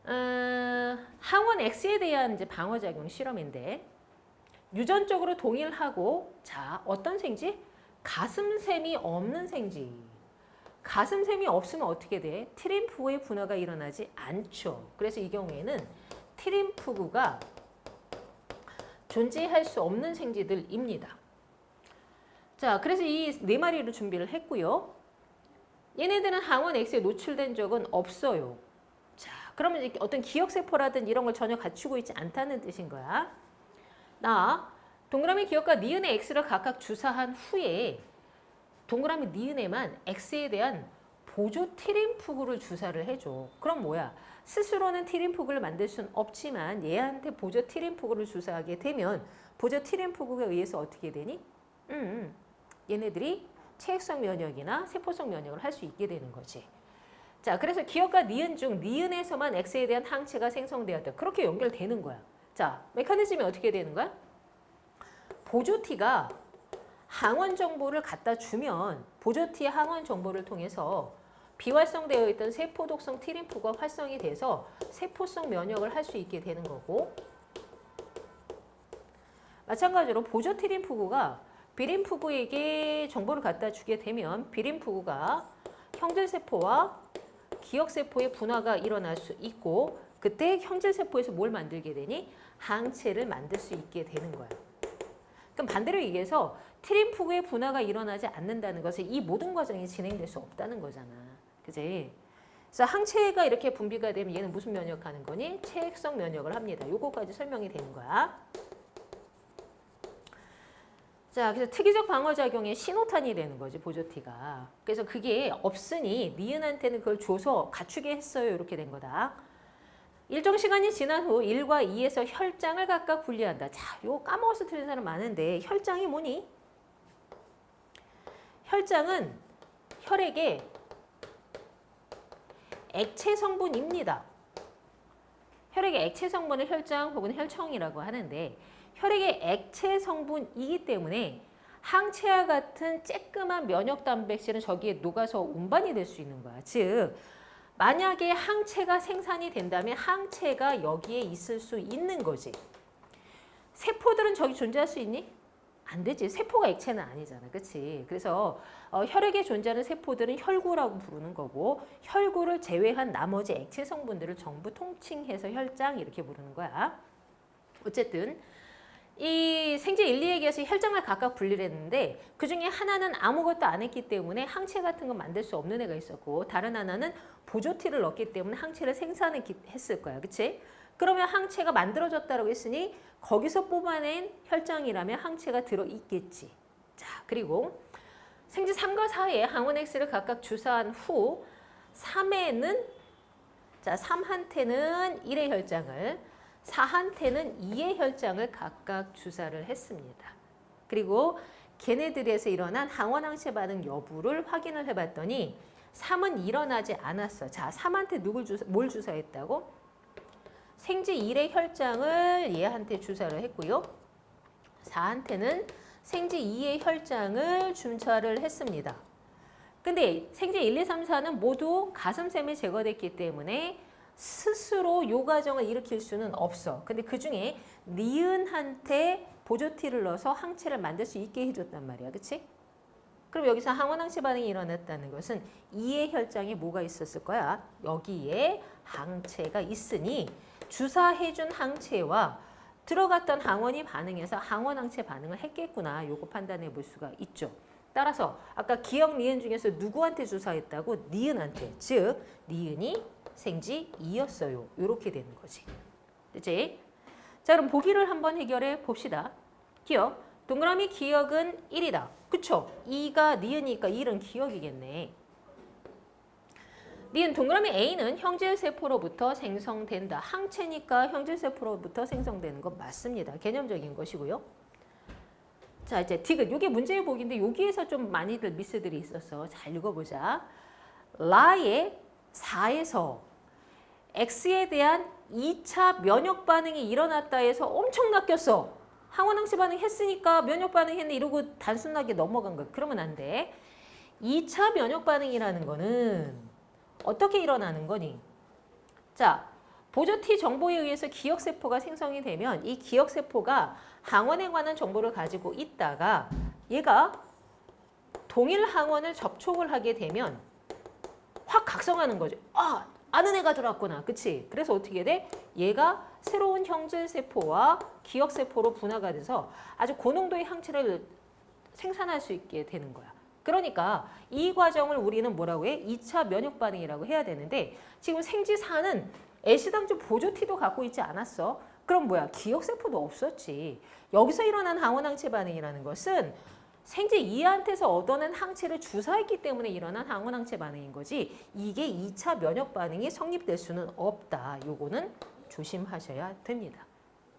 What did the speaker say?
항원 X에 대한 이제 방어작용 실험인데 유전적으로 동일하고 자 어떤 생쥐? 가슴샘이 없는 생쥐. 가슴샘이 없으면 어떻게 돼? 트림프구의 분화가 일어나지 않죠. 그래서 이 경우에는 트림프구가 존재할 수 없는 생쥐들입니다. 자, 그래서 이 네 마리를 준비를 했고요. 얘네들은 항원 X에 노출된 적은 없어요. 자, 그러면 이제 어떤 기억세포라든 이런 걸 전혀 갖추고 있지 않다는 뜻인 거야. 나 동그라미 기억과 니은의 X를 각각 주사한 후에 동그라미 니은에만 X에 대한 보조 트림프구를 주사를 해줘. 그럼 뭐야? 스스로는 트림프구를 만들 수는 없지만 얘한테 보조 트림프구를 주사하게 되면 보조 트림프구에 의해서 어떻게 되니? 얘네들이 체액성 면역이나 세포성 면역을 할 수 있게 되는 거지. 자, 그래서 기억과 니은 중 니은에서만 X에 대한 항체가 생성되었다. 그렇게 연결되는 거야. 자, 메커니즘이 어떻게 되는 거야? 보조티가 항원 정보를 갖다 주면 보조티의 항원 정보를 통해서 비활성되어 있던 세포독성 트림프가 활성이 돼서 세포성 면역을 할 수 있게 되는 거고 마찬가지로 보조 트림프구가 비림프구에게 정보를 갖다 주게 되면 비림프구가 형질세포와 기억세포의 분화가 일어날 수 있고 그때 형질세포에서 뭘 만들게 되니? 항체를 만들 수 있게 되는 거야. 그럼 반대로 얘기해서 트림프구의 분화가 일어나지 않는다는 것은 이 모든 과정이 진행될 수 없다는 거잖아. 그지? 그래서 항체가 이렇게 분비가 되면 얘는 무슨 면역하는 거니? 체액성 면역을 합니다. 요거까지 설명이 되는 거야. 자, 그래서 특이적 방어작용의 신호탄이 되는 거지, 보조티가. 그래서 그게 없으니 니은한테는 그걸 줘서 갖추게 했어요. 이렇게 된 거다. 일정 시간이 지난 후 1과 2에서 혈장을 각각 분리한다. 자, 이거 까먹어서 틀린 사람 많은데 혈장이 뭐니? 혈장은 혈액의 액체 성분입니다. 혈액의 액체 성분을 혈장 혹은 혈청이라고 하는데 혈액의 액체 성분이기 때문에 항체와 같은 쬐끄만 면역 단백질은 저기에 녹아서 운반이 될 수 있는 거야. 즉 만약에 항체가 생산이 된다면 항체가 여기에 있을 수 있는 거지. 세포들은 저기 존재할 수 있니? 안 되지. 세포가 액체는 아니잖아. 그렇지? 그래서 혈액에 존재하는 세포들은 혈구라고 부르는 거고 혈구를 제외한 나머지 액체 성분들을 전부 통칭해서 혈장 이렇게 부르는 거야. 어쨌든 이 생제 1, 2에게서 혈장을 각각 분리를 했는데 그중에 하나는 아무것도 안 했기 때문에 항체 같은 건 만들 수 없는 애가 있었고 다른 하나는 보조티를 넣었기 때문에 항체를 생산했을 거야. 그치? 그러면 항체가 만들어졌다고 했으니 거기서 뽑아낸 혈장이라면 항체가 들어있겠지. 자, 그리고 생제 3과 4에 항원 X를 각각 주사한 후 3에는 자, 3한테는 1의 혈장을 4한테는 2의 혈장을 각각 주사를 했습니다. 그리고 걔네들에서 일어난 항원 항체 반응 여부를 확인을 해봤더니 3은 일어나지 않았어. 자, 3한테 뭘 주사했다고? 생쥐 1의 혈장을 얘한테 주사를 했고요. 4한테는 생쥐 2의 혈장을 주사를 했습니다. 근데 생쥐 1, 2, 3, 4는 모두 가슴샘이 제거됐기 때문에 스스로 요 과정을 일으킬 수는 없어. 근데 그 중에 니은한테 보조티를 넣어서 항체를 만들 수 있게 해줬단 말이야. 그치? 그럼 여기서 항원 항체 반응이 일어났다는 것은 2의 혈장에 뭐가 있었을 거야? 여기에 항체가 있으니 주사해준 항체와 들어갔던 항원이 반응해서 항원 항체 반응을 했겠구나. 요거 판단해 볼 수가 있죠. 따라서 아까 기억 니은 중에서 누구한테 주사했다고? 니은한테. 즉 니은이 생쥐 2였어요. 이렇게 되는 거지. 그치? 자, 그럼 보기를 한번 해결해 봅시다. 기억. 동그라미 기억은 1이다. 그쵸? 2가 니은이니까 1은 기억이겠네. 니은 동그라미 A는 형질세포로부터 생성된다. 항체니까 형질세포로부터 생성되는 건 맞습니다. 개념적인 것이고요. 자, 이제 디귿. 이게 문제의 보기인데 여기에서 좀 많이들 미스들이 있어서 잘 읽어보자. 라의 4에서 X에 대한 2차 면역 반응이 일어났다 해서 엄청 낚였어. 항원 항체 반응 했으니까 면역 반응 했네 이러고 단순하게 넘어간 거. 그러면 안 돼. 2차 면역 반응이라는 거는 어떻게 일어나는 거니? 자, 보조 T 정보에 의해서 기억세포가 생성이 되면 이 기억세포가 항원에 관한 정보를 가지고 있다가 얘가 동일 항원을 접촉을 하게 되면 확 각성하는 거죠. 아, 아는 애가 들어왔구나. 그치? 그래서 어떻게 돼? 얘가 새로운 형질세포와 기억세포로 분화가 돼서 아주 고농도의 항체를 생산할 수 있게 되는 거야. 그러니까 이 과정을 우리는 뭐라고 해? 2차 면역 반응이라고 해야 되는데 지금 생지사는 애시당초 보조-T도 갖고 있지 않았어. 그럼 뭐야? 기억세포도 없었지. 여기서 일어난 항원항체 반응이라는 것은 생제 2한테서 얻어낸 항체를 주사했기 때문에 일어난 항원항체 반응인 거지 이게 2차 면역 반응이 성립될 수는 없다. 요거는 조심하셔야 됩니다.